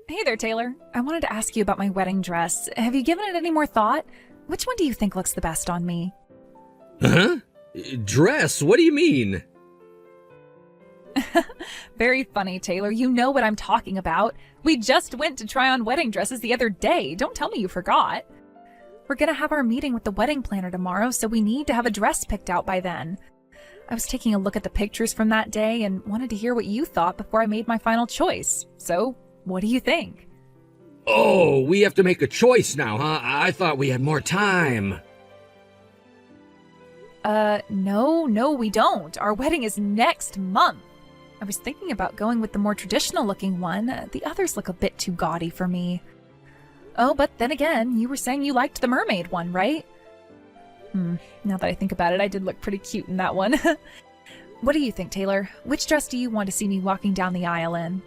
Hey there, Taylor. I wanted to ask you about my wedding dress. Have you given it any more thought? Which one do you think looks the best on me? Huh? Dress? What do you mean? Very funny, Taylor. You know what I'm talking about. We just went to try on wedding dresses the other day. Don't tell me you forgot. We're gonna have our meeting with the wedding planner tomorrow, so we need to have a dress picked out by then. I was taking a look at the pictures from that day and wanted to hear what you thought before I made my final choice. So, what do you think? Oh, we have to make a choice now, huh? I thought we had more time. No, we don't. Our wedding is next month. I was thinking about going with the more traditional looking one. The others look a bit too gaudy for me. Oh, but then again, you were saying you liked the mermaid one, right? Now that I think about it, I did look pretty cute in that one. What do you think, Taylor? Which dress do you want to see me walking down the aisle in?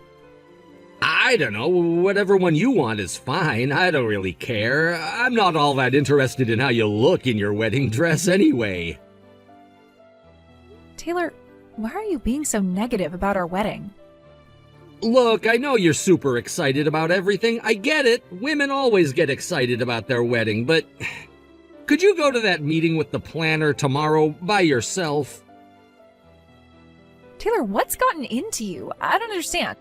I don't know. Whatever one you want is fine. I don't really care. I'm not all that interested in how you look in your wedding dress anyway. Taylor, why are you being so negative about our wedding? Look, I know you're super excited about everything. I get it. Women always get excited about their wedding, but could you go to that meeting with the planner tomorrow by yourself? Taylor, what's gotten into you? I don't understand.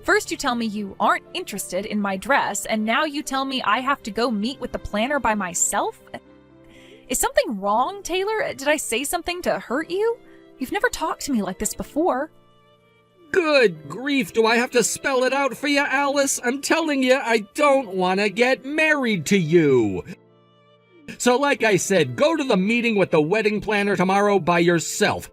First you tell me you aren't interested in my dress, and now you tell me I have to go meet with the planner by myself? Is something wrong, Taylor? Did I say something to hurt you? You've never talked to me like this before. Good grief, do I have to spell it out for you, Alice? I'm telling you, I don't want to get married to you. So like I said, go to the meeting with the wedding planner tomorrow by yourself.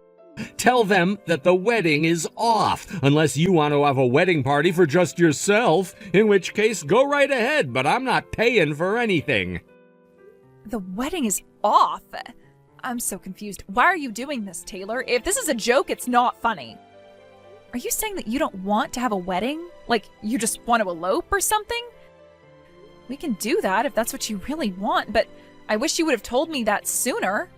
Tell them that the wedding is off, unless you want to have a wedding party for just yourself, in which case go right ahead, but I'm not paying for anything. The wedding is off? I'm so confused. Why are you doing this, Taylor? If this is a joke, it's not funny. Are you saying that you don't want to have a wedding? Like, you just want to elope or something? We can do that if that's what you really want, but I wish you would have told me that sooner.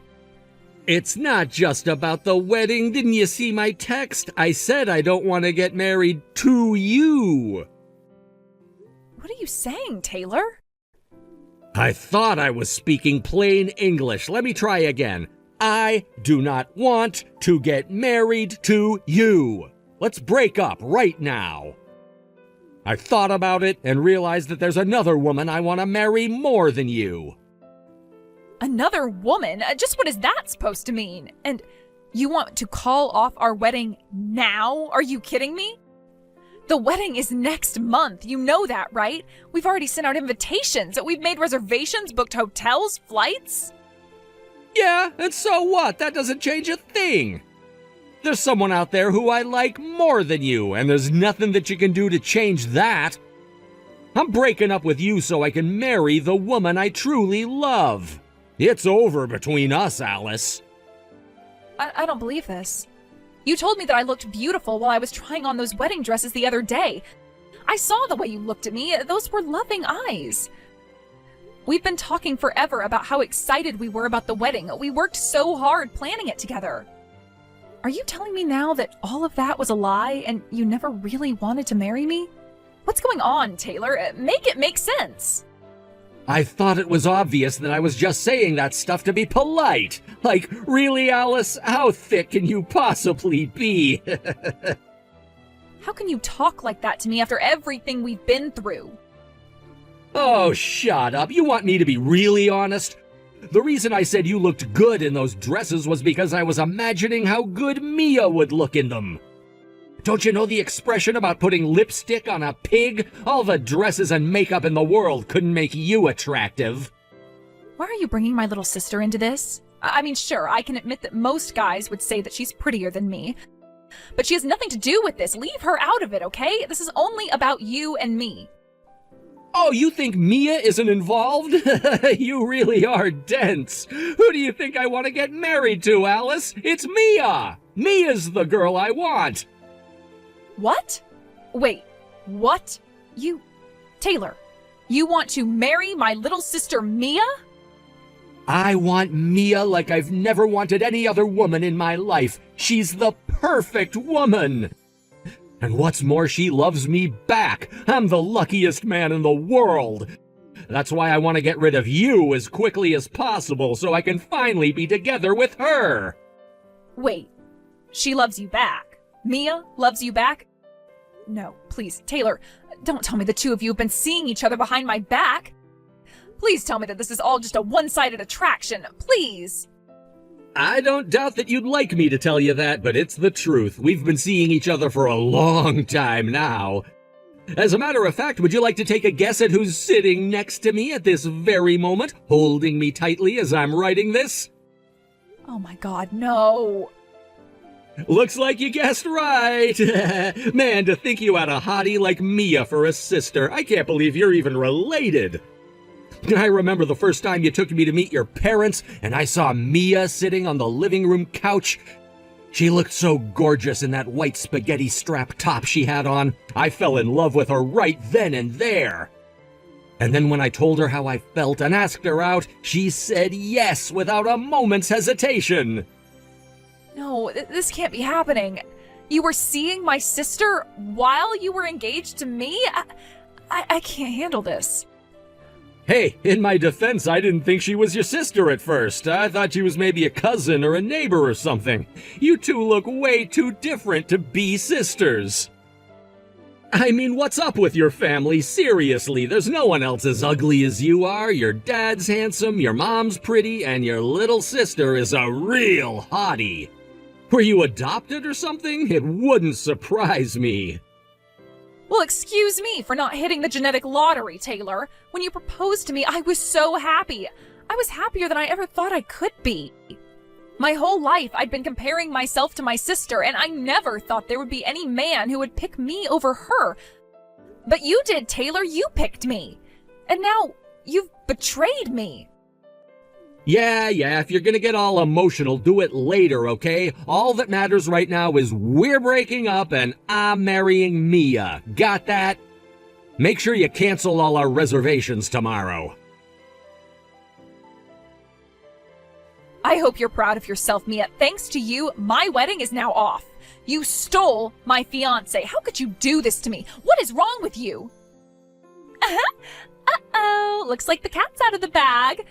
It's not just about the wedding. Didn't you see my text? I said I don't want to get married to you. What are you saying, Taylor? I thought I was speaking plain English. Let me try again. I do not want to get married to you. Let's break up right now. I thought about it and realized that there's another woman I want to marry more than you. Another woman? Just what is that supposed to mean? And you want to call off our wedding now? Are you kidding me? The wedding is next month. You know that, right? We've already sent out invitations. We've made reservations, booked hotels, flights. Yeah, and so what? That doesn't change a thing. There's someone out there who I like more than you, and there's nothing that you can do to change that. I'm breaking up with you so I can marry the woman I truly love. It's over between us, Alice. I don't believe this. You told me that I looked beautiful while I was trying on those wedding dresses the other day. I saw the way you looked at me. Those were loving eyes. We've been talking forever about how excited we were about the wedding. We worked so hard planning it together. Are you telling me now that all of that was a lie and you never really wanted to marry me? What's going on, Taylor? Make it make sense. I thought it was obvious that I was just saying that stuff to be polite. Like, really, Alice? How thick can you possibly be? How can you talk like that to me after everything we've been through? Oh, shut up. You want me to be really honest? The reason I said you looked good in those dresses was because I was imagining how good Mia would look in them. Don't you know the expression about putting lipstick on a pig? All the dresses and makeup in the world couldn't make you attractive. Why are you bringing my little sister into this? I mean, sure, I can admit that most guys would say that she's prettier than me. But she has nothing to do with this. Leave her out of it, okay? This is only about you and me. Oh, you think Mia isn't involved? You really are dense. Who do you think I want to get married to, Alice? It's Mia! Mia's the girl I want! What? Wait, what? Taylor, you want to marry my little sister Mia? I want Mia like I've never wanted any other woman in my life. She's the perfect woman. And what's more, she loves me back. I'm the luckiest man in the world. That's why I want to get rid of you as quickly as possible so I can finally be together with her. Wait, she loves you back? Mia loves you back? No, please, Taylor, don't tell me the two of you have been seeing each other behind my back. Please tell me that this is all just a one-sided attraction, please. I don't doubt that you'd like me to tell you that, but it's the truth. We've been seeing each other for a long time now. As a matter of fact, would you like to take a guess at who's sitting next to me at this very moment, holding me tightly as I'm writing this? Oh my God, no. Looks like you guessed right. Man, to think you had a hottie like Mia for a sister. I can't believe you're even related. I remember the first time you took me to meet your parents, and I saw Mia sitting on the living room couch. She looked so gorgeous in that white spaghetti strap top she had on. I fell in love with her right then and there. And then when I told her how I felt and asked her out, she said yes without a moment's hesitation. No, this can't be happening. You were seeing my sister while you were engaged to me? I can't handle this. Hey, in my defense, I didn't think she was your sister at first. I thought she was maybe a cousin or a neighbor or something. You two look way too different to be sisters. I mean, what's up with your family? Seriously, there's no one else as ugly as you are. Your dad's handsome, your mom's pretty, and your little sister is a real hottie. Were you adopted or something? It wouldn't surprise me. Well, excuse me for not hitting the genetic lottery, Taylor. When you proposed to me, I was so happy. I was happier than I ever thought I could be. My whole life, I'd been comparing myself to my sister, and I never thought there would be any man who would pick me over her. But you did, Taylor. You picked me. And now you've betrayed me. Yeah, if you're gonna get all emotional, do it later, okay? All that matters right now is we're breaking up and I'm marrying Mia. Got that? Make sure you cancel all our reservations tomorrow. I hope you're proud of yourself, Mia. Thanks to you, my wedding is now off. You stole my fiancé. How could you do this to me? What is wrong with you? Uh-oh. Looks like the cat's out of the bag.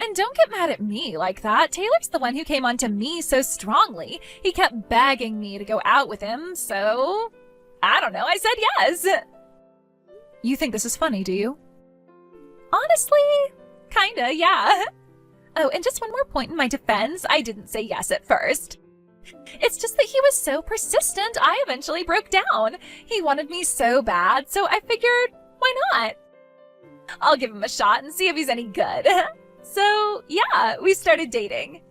And don't get mad at me like that. Taylor's the one who came on to me so strongly. He kept begging me to go out with him, so I don't know, I said yes. You think this is funny, do you? Honestly, kinda, yeah. Oh, and just one more point in my defense, I didn't say yes at first. It's just that he was so persistent, I eventually broke down. He wanted me so bad, so I figured, why not? I'll give him a shot and see if he's any good. So, yeah, we started dating.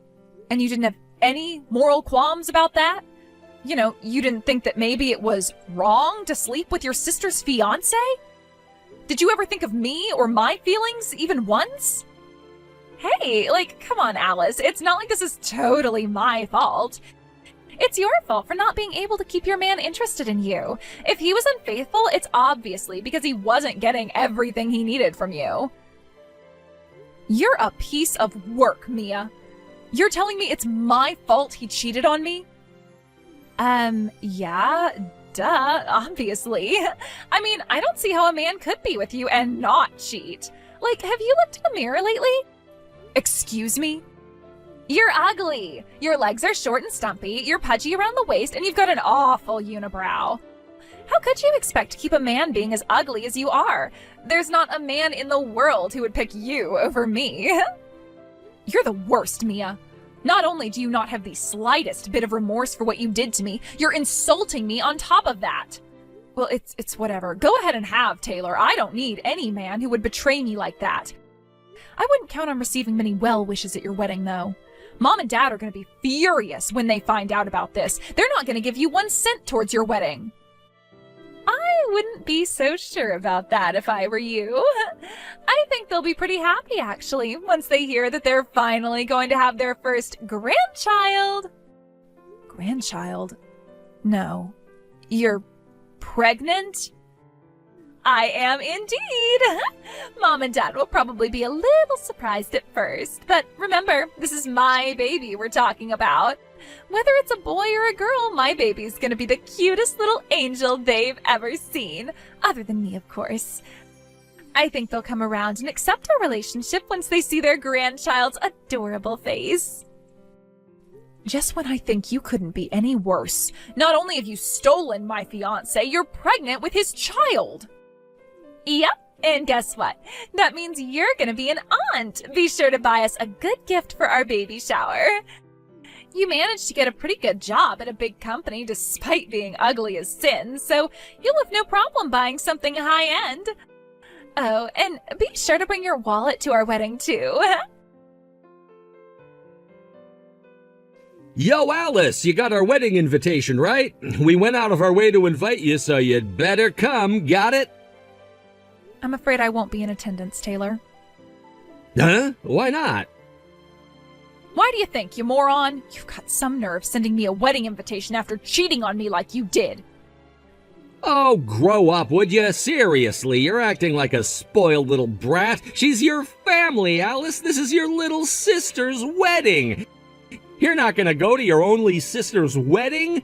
And you didn't have any moral qualms about that? You know, you didn't think that maybe it was wrong to sleep with your sister's fiancé? Did you ever think of me or my feelings even once? Hey, come on, Alice. It's not like this is totally my fault. It's your fault for not being able to keep your man interested in you. If he was unfaithful, it's obviously because he wasn't getting everything he needed from you. You're a piece of work, Mia. You're telling me it's my fault he cheated on me? Yeah, duh, obviously. I mean, I don't see how a man could be with you and not cheat. Have you looked in the mirror lately? Excuse me? You're ugly. Your legs are short and stumpy, you're pudgy around the waist, and you've got an awful unibrow. How could you expect to keep a man being as ugly as you are? There's not a man in the world who would pick you over me. You're the worst, Mia. Not only do you not have the slightest bit of remorse for what you did to me, you're insulting me on top of that. Well, it's whatever. Go ahead and have, Taylor. I don't need any man who would betray me like that. I wouldn't count on receiving many well wishes at your wedding, though. Mom and Dad are going to be furious when they find out about this. They're not going to give you 1 cent towards your wedding. I wouldn't be so sure about that if I were you. I think they'll be pretty happy, actually, once they hear that they're finally going to have their first grandchild. Grandchild? No. You're pregnant? I am indeed. Mom and Dad will probably be a little surprised at first, but remember, this is my baby we're talking about. Whether it's a boy or a girl, my baby's gonna be the cutest little angel they've ever seen. Other than me, of course. I think they'll come around and accept our relationship once they see their grandchild's adorable face. Just when I think you couldn't be any worse, not only have you stolen my fiancé, you're pregnant with his child. Yep, and guess what? That means you're gonna be an aunt. Be sure to buy us a good gift for our baby shower. You managed to get a pretty good job at a big company despite being ugly as sin, so you'll have no problem buying something high-end. Oh, and be sure to bring your wallet to our wedding, too. Yo, Alice, you got our wedding invitation, right? We went out of our way to invite you, so you'd better come, got it? I'm afraid I won't be in attendance, Taylor. Huh? Why not? Why do you think, you moron? You've got some nerve sending me a wedding invitation after cheating on me like you did. Oh, grow up, would you? Seriously, you're acting like a spoiled little brat. She's your family, Alice. This is your little sister's wedding. You're not gonna go to your only sister's wedding?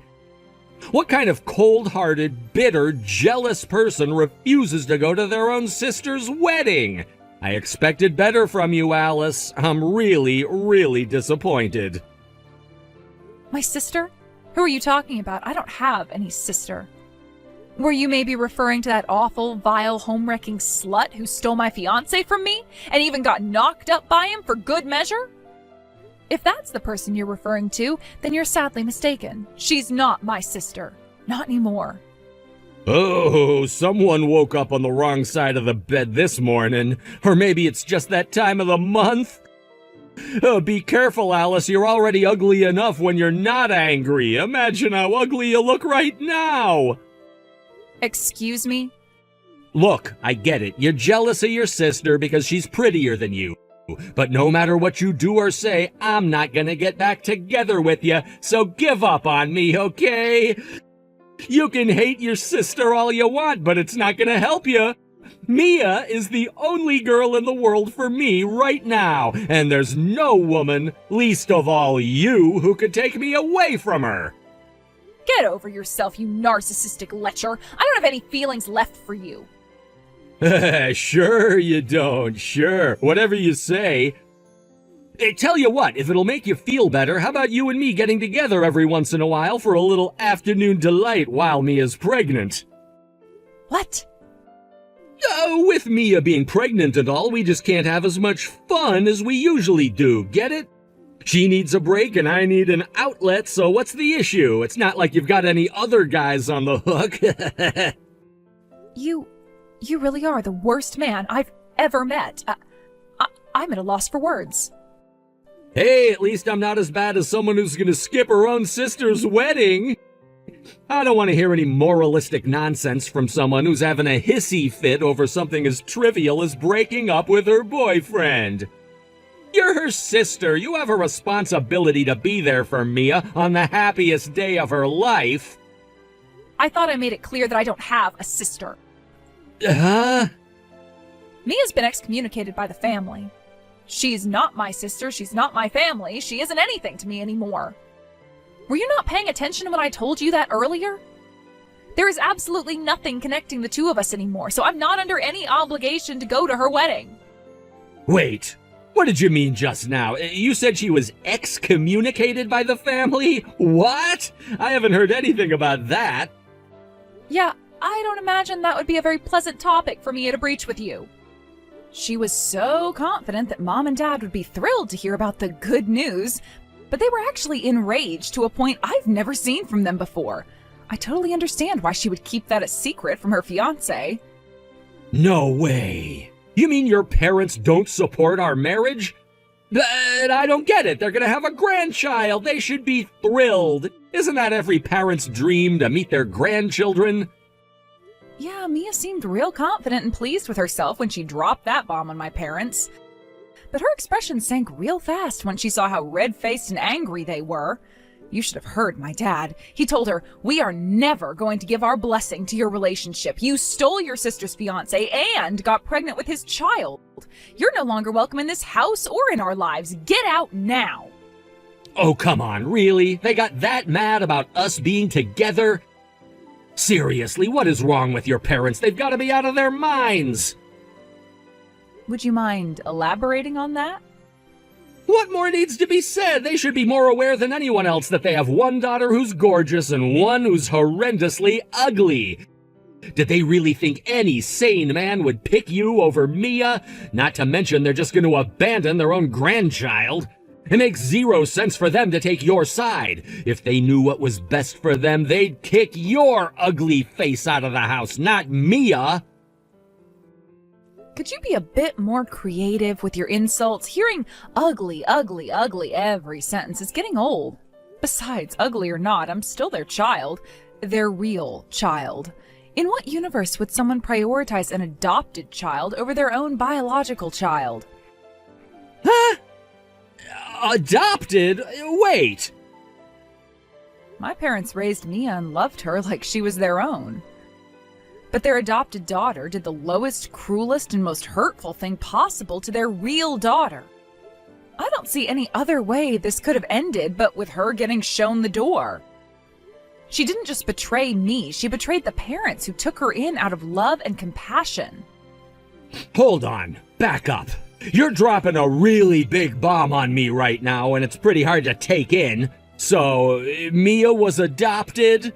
What kind of cold-hearted, bitter, jealous person refuses to go to their own sister's wedding? I expected better from you, Alice. I'm really, really disappointed. My sister? Who are you talking about? I don't have any sister. Were you maybe referring to that awful, vile, home-wrecking slut who stole my fiancé from me and even got knocked up by him for good measure? If that's the person you're referring to, then you're sadly mistaken. She's not my sister. Not anymore. Oh, someone woke up on the wrong side of the bed this morning. Or maybe it's just that time of the month. Oh, be careful, Alice. You're already ugly enough when you're not angry. Imagine how ugly you look right now. Excuse me? Look, I get it. You're jealous of your sister because she's prettier than you. But no matter what you do or say, I'm not gonna get back together with you, so give up on me, okay? You can hate your sister all you want, but it's not gonna help you. Mia is the only girl in the world for me right now, and there's no woman, least of all you, who could take me away from her. Get over yourself, you narcissistic lecher. I don't have any feelings left for you. Sure you don't, sure. Whatever you say. Hey, tell you what, if it'll make you feel better, how about you and me getting together every once in a while for a little afternoon delight while Mia's pregnant? What? With Mia being pregnant and all, we just can't have as much fun as we usually do, get it? She needs a break and I need an outlet, so what's the issue? It's not like you've got any other guys on the hook. You really are the worst man I've ever met. I'm at a loss for words. Hey, at least I'm not as bad as someone who's gonna skip her own sister's wedding. I don't want to hear any moralistic nonsense from someone who's having a hissy fit over something as trivial as breaking up with her boyfriend. You're her sister. You have a responsibility to be there for Mia on the happiest day of her life. I thought I made it clear that I don't have a sister. Huh? Mia's been excommunicated by the family. She's not my sister, she's not my family, she isn't anything to me anymore. Were you not paying attention when I told you that earlier? There is absolutely nothing connecting the two of us anymore, so I'm not under any obligation to go to her wedding. Wait, what did you mean just now? You said she was excommunicated by the family? What? I haven't heard anything about that. Yeah, I don't imagine that would be a very pleasant topic for Mia to breach with you. She was so confident that Mom and Dad would be thrilled to hear about the good news, but they were actually enraged to a point I've never seen from them before. I totally understand why she would keep that a secret from her fiancé. No way. You mean your parents don't support our marriage? But I don't get it. They're gonna have a grandchild. They should be thrilled. Isn't that every parent's dream, to meet their grandchildren? Yeah, Mia seemed real confident and pleased with herself when she dropped that bomb on my parents. But her expression sank real fast when she saw how red-faced and angry they were. You should have heard my dad. He told her, "We are never going to give our blessing to your relationship. You stole your sister's fiancé and got pregnant with his child. You're no longer welcome in this house or in our lives. Get out now." Oh, come on, really? They got that mad about us being together? Seriously, what is wrong with your parents? They've got to be out of their minds. Would you mind elaborating on that? What more needs to be said? They should be more aware than anyone else that they have one daughter who's gorgeous and one who's horrendously ugly. Did they really think any sane man would pick you over Mia? Not to mention they're just going to abandon their own grandchild. It makes zero sense for them to take your side. If they knew what was best for them, they'd kick your ugly face out of the house, not Mia. Could you be a bit more creative with your insults? Hearing ugly, ugly, ugly every sentence is getting old. Besides, ugly or not, I'm still their child. Their real child. In what universe would someone prioritize an adopted child over their own biological child? Huh? Adopted? Wait. My parents raised Mia and loved her like she was their own. But their adopted daughter did the lowest, cruelest, and most hurtful thing possible to their real daughter. I don't see any other way this could have ended but with her getting shown the door. She didn't just betray me, she betrayed the parents who took her in out of love and compassion. Hold on, back up. You're dropping a really big bomb on me right now, and it's pretty hard to take in. So, Mia was adopted?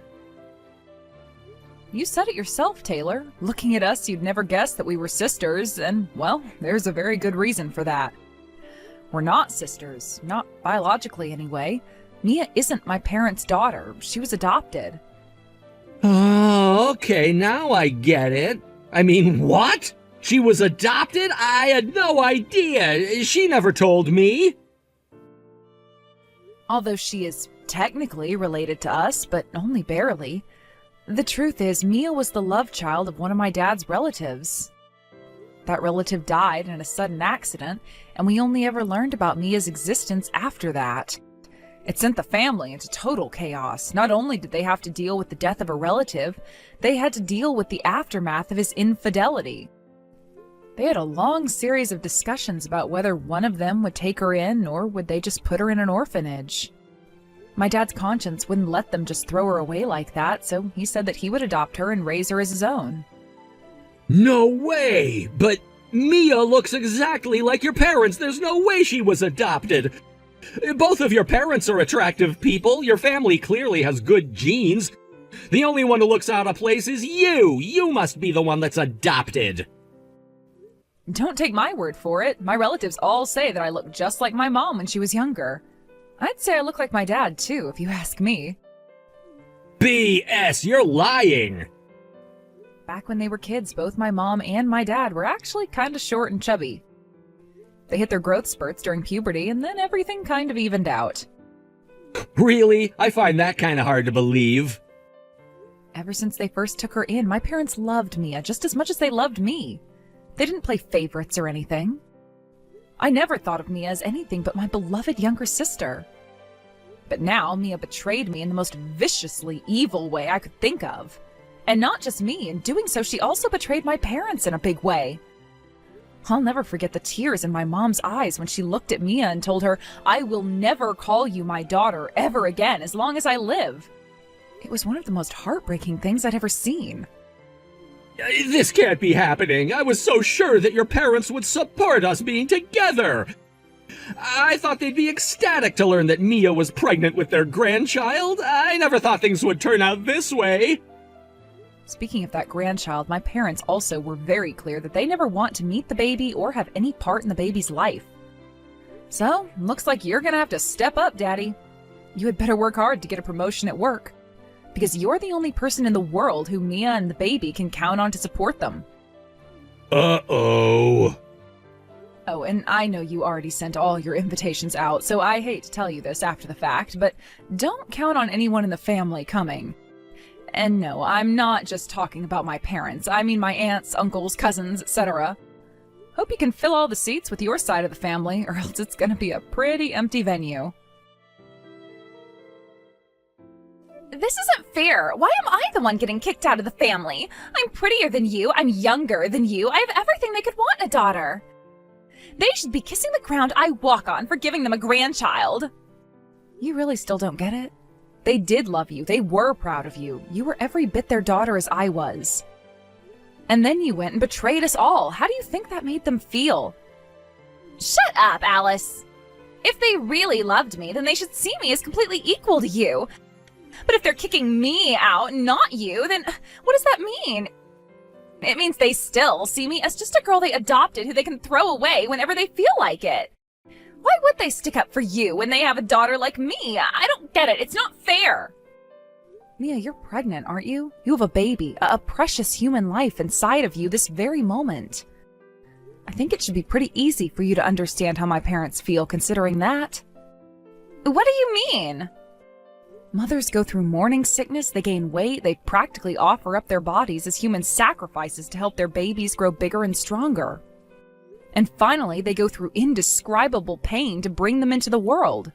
You said it yourself, Taylor. Looking at us, you'd never guess that we were sisters, and, well, there's a very good reason for that. We're not sisters, not biologically anyway. Mia isn't my parents' daughter. She was adopted. Oh, okay, now I get it. I mean, what? She was adopted? I had no idea. She never told me. Although she is technically related to us, but only barely. The truth is, Mia was the love child of one of my dad's relatives. That relative died in a sudden accident, and we only ever learned about Mia's existence after that. It sent the family into total chaos. Not only did they have to deal with the death of a relative, they had to deal with the aftermath of his infidelity. They had a long series of discussions about whether one of them would take her in or would they just put her in an orphanage. My dad's conscience wouldn't let them just throw her away like that, so he said that he would adopt her and raise her as his own. No way! But Mia looks exactly like your parents. There's no way she was adopted. Both of your parents are attractive people. Your family clearly has good genes. The only one who looks out of place is you. You must be the one that's adopted. Don't take my word for it. My relatives all say that I look just like my mom when she was younger. I'd say I look like my dad, too, if you ask me. BS, you're lying. Back when they were kids, both my mom and my dad were actually kind of short and chubby. They hit their growth spurts during puberty, and then everything kind of evened out. Really? I find that kind of hard to believe. Ever since they first took her in, my parents loved Mia just as much as they loved me. They didn't play favorites or anything. I never thought of Mia as anything but my beloved younger sister. But now Mia betrayed me in the most viciously evil way I could think of. And not just me, in doing so she also betrayed my parents in a big way. I'll never forget the tears in my mom's eyes when she looked at Mia and told her, "I will never call you my daughter ever again as long as I live." It was one of the most heartbreaking things I'd ever seen. This can't be happening. I was so sure that your parents would support us being together. I thought they'd be ecstatic to learn that Mia was pregnant with their grandchild. I never thought things would turn out this way. Speaking of that grandchild, my parents also were very clear that they never want to meet the baby or have any part in the baby's life. So, looks like you're gonna have to step up, Daddy. You had better work hard to get a promotion at work, because you're the only person in the world who Mia and the baby can count on to support them. Uh-oh. Oh, and I know you already sent all your invitations out, so I hate to tell you this after the fact, but don't count on anyone in the family coming. And no, I'm not just talking about my parents. I mean my aunts, uncles, cousins, etc. Hope you can fill all the seats with your side of the family, or else it's gonna be a pretty empty venue. This isn't fair. Why am I the one getting kicked out of the family? I'm prettier than you. I'm younger than you. I have everything they could want in a daughter. They should be kissing the ground I walk on for giving them a grandchild. You really still don't get it? They did love you. They were proud of you. You were every bit their daughter as I was. And then you went and betrayed us all. How do you think that made them feel? Shut up, Alice. If they really loved me, then they should see me as completely equal to you. But if they're kicking me out, not you, then what does that mean? It means they still see me as just a girl they adopted who they can throw away whenever they feel like it. Why would they stick up for you when they have a daughter like me? I don't get it. It's not fair. Mia, you're pregnant, aren't you? You have a baby, a precious human life inside of you this very moment. I think it should be pretty easy for you to understand how my parents feel considering that. What do you mean? Mothers go through morning sickness, they gain weight, they practically offer up their bodies as human sacrifices to help their babies grow bigger and stronger. And finally, they go through indescribable pain to bring them into the world.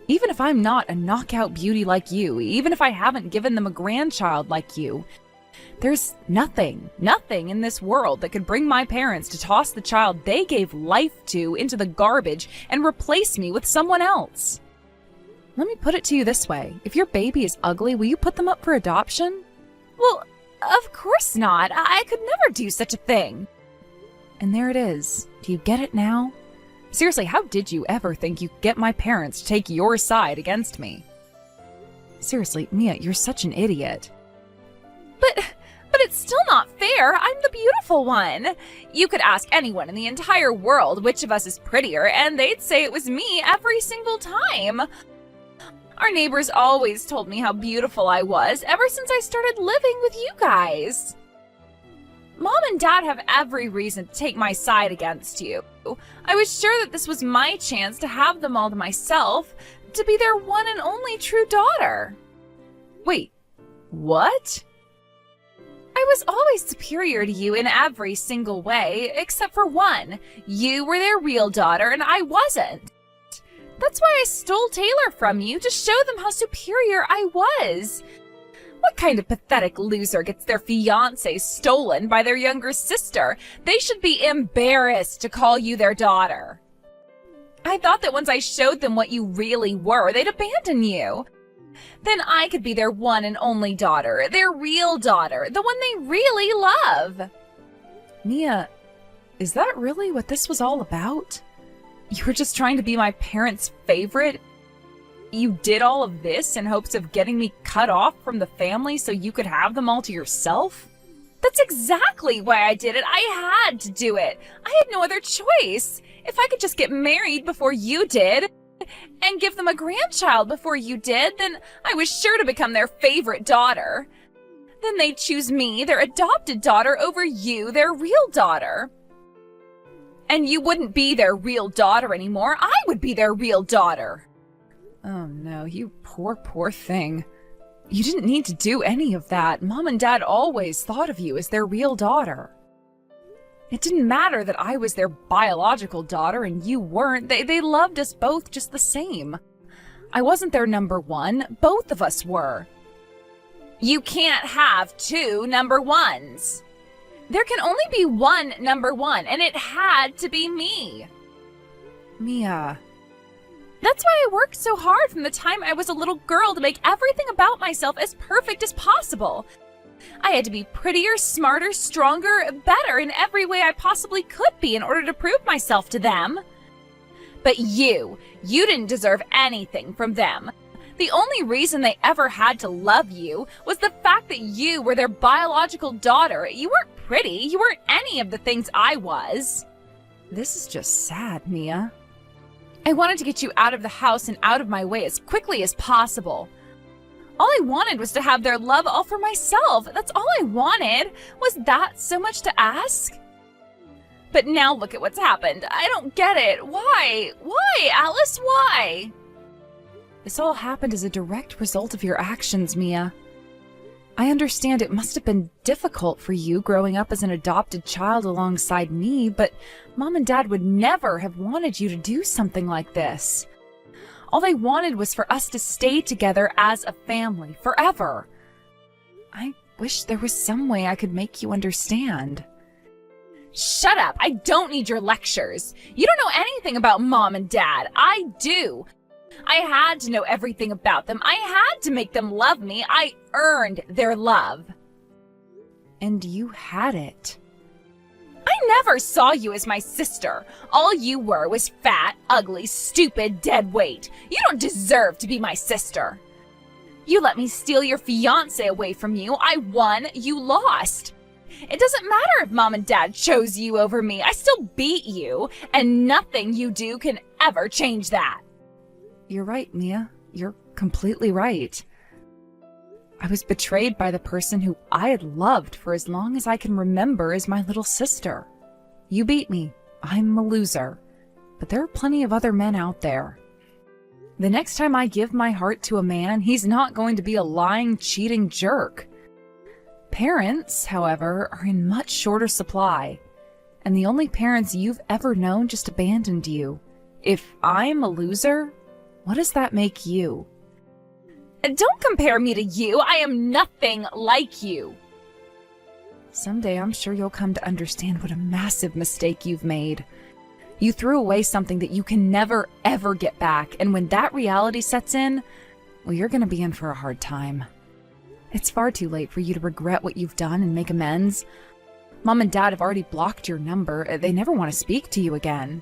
Even if I'm not a knockout beauty like you, even if I haven't given them a grandchild like you, there's nothing in this world that could bring my parents to toss the child they gave life to into the garbage and replace me with someone else. Let me put it to you this way. If your baby is ugly, will you put them up for adoption? Well, of course not. I could never do such a thing. And there it is. Do you get it now? Seriously, how did you ever think you could get my parents to take your side against me? Seriously, Mia, you're such an idiot. But it's still not fair. I'm the beautiful one. You could ask anyone in the entire world which of us is prettier, and they'd say it was me every single time. Our neighbors always told me how beautiful I was ever since I started living with you guys. Mom and Dad have every reason to take my side against you. I was sure that this was my chance to have them all to myself, to be their one and only true daughter. Wait, what? I was always superior to you in every single way, except for one. You were their real daughter, and I wasn't. That's why I stole Taylor from you, to show them how superior I was. What kind of pathetic loser gets their fiancé stolen by their younger sister? They should be embarrassed to call you their daughter. I thought that once I showed them what you really were, they'd abandon you. Then I could be their one and only daughter, their real daughter, the one they really love. Mia, is that really what this was all about? You were just trying to be my parents' favorite? You did all of this in hopes of getting me cut off from the family so you could have them all to yourself? That's exactly why I did it. I had to do it. I had no other choice. If I could just get married before you did, and give them a grandchild before you did, then I was sure to become their favorite daughter. Then they'd choose me, their adopted daughter, over you, their real daughter. And you wouldn't be their real daughter anymore. I would be their real daughter. Oh no, you poor thing. You didn't need to do any of that. Mom and Dad always thought of you as their real daughter. It didn't matter that I was their biological daughter and you weren't. They loved us both just the same. I wasn't their number one. Both of us were. You can't have two number ones. There can only be one number one, and it had to be me. Mia. That's why I worked so hard from the time I was a little girl to make everything about myself as perfect as possible. I had to be prettier, smarter, stronger, better in every way I possibly could be in order to prove myself to them. But you didn't deserve anything from them. The only reason they ever had to love you was the fact that you were their biological daughter. You weren't pretty. You weren't any of the things I was. This is just sad, Mia. I wanted to get you out of the house and out of my way as quickly as possible. All I wanted was to have their love all for myself. That's all I wanted. Was that so much to ask? But now look at what's happened. I don't get it. Why? Why, Alice? Why? This all happened as a direct result of your actions, Mia. I understand it must have been difficult for you growing up as an adopted child alongside me, but Mom and Dad would never have wanted you to do something like this. All they wanted was for us to stay together as a family forever. I wish there was some way I could make you understand. Shut up! I don't need your lectures. You don't know anything about Mom and Dad. I do. I had to know everything about them. I had to make them love me. I earned their love. And you had it. I never saw you as my sister. All you were was fat, ugly, stupid, dead weight. You don't deserve to be my sister. You let me steal your fiancé away from you. I won, you lost. It doesn't matter if Mom and Dad chose you over me. I still beat you, and nothing you do can ever change that. You're right, Mia. You're completely right. I was betrayed by the person who I had loved for as long as I can remember as my little sister. You beat me. I'm a loser. But there are plenty of other men out there. The next time I give my heart to a man, he's not going to be a lying, cheating jerk. Parents, however, are in much shorter supply. And the only parents you've ever known just abandoned you. If I'm a loser, what does that make you? Don't compare me to you. I am nothing like you. Someday I'm sure you'll come to understand what a massive mistake you've made. You threw away something that you can never, ever get back, and when that reality sets in, well, you're going to be in for a hard time. It's far too late for you to regret what you've done and make amends. Mom and Dad have already blocked your number. They never want to speak to you again.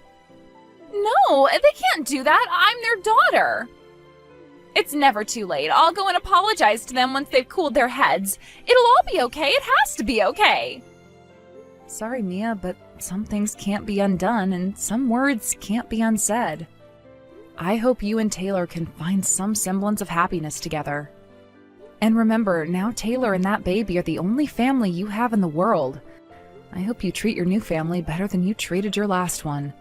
No, they can't do that. I'm their daughter. It's never too late. I'll go and apologize to them once they've cooled their heads. It'll all be okay. It has to be okay. Sorry, Mia, but some things can't be undone and some words can't be unsaid. I hope you and Taylor can find some semblance of happiness together. And remember, now Taylor and that baby are the only family you have in the world. I hope you treat your new family better than you treated your last one.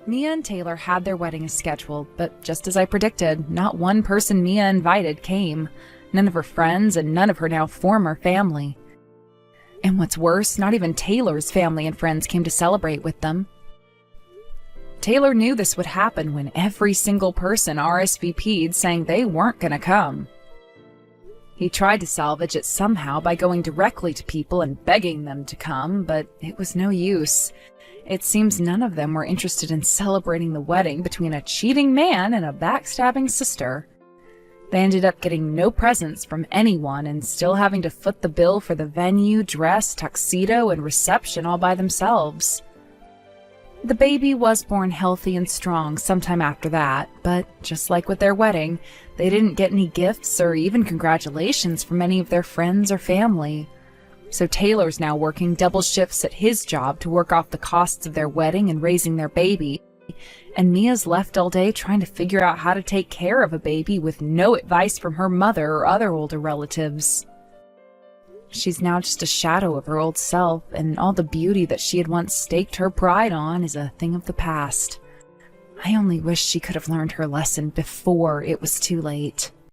Mia and Taylor had their wedding as scheduled, but just as I predicted, not one person Mia invited came. None of her friends and none of her now former family. And what's worse, not even Taylor's family and friends came to celebrate with them. Taylor knew this would happen when every single person RSVP'd saying they weren't gonna come. He tried to salvage it somehow by going directly to people and begging them to come, but it was no use. It seems none of them were interested in celebrating the wedding between a cheating man and a backstabbing sister. They ended up getting no presents from anyone and still having to foot the bill for the venue, dress, tuxedo, and reception all by themselves. The baby was born healthy and strong sometime after that, but just like with their wedding, they didn't get any gifts or even congratulations from any of their friends or family. So Taylor's now working double shifts at his job to work off the costs of their wedding and raising their baby, and Mia's left all day trying to figure out how to take care of a baby with no advice from her mother or other older relatives. She's now just a shadow of her old self, and all the beauty that she had once staked her pride on is a thing of the past. I only wish she could have learned her lesson before it was too late.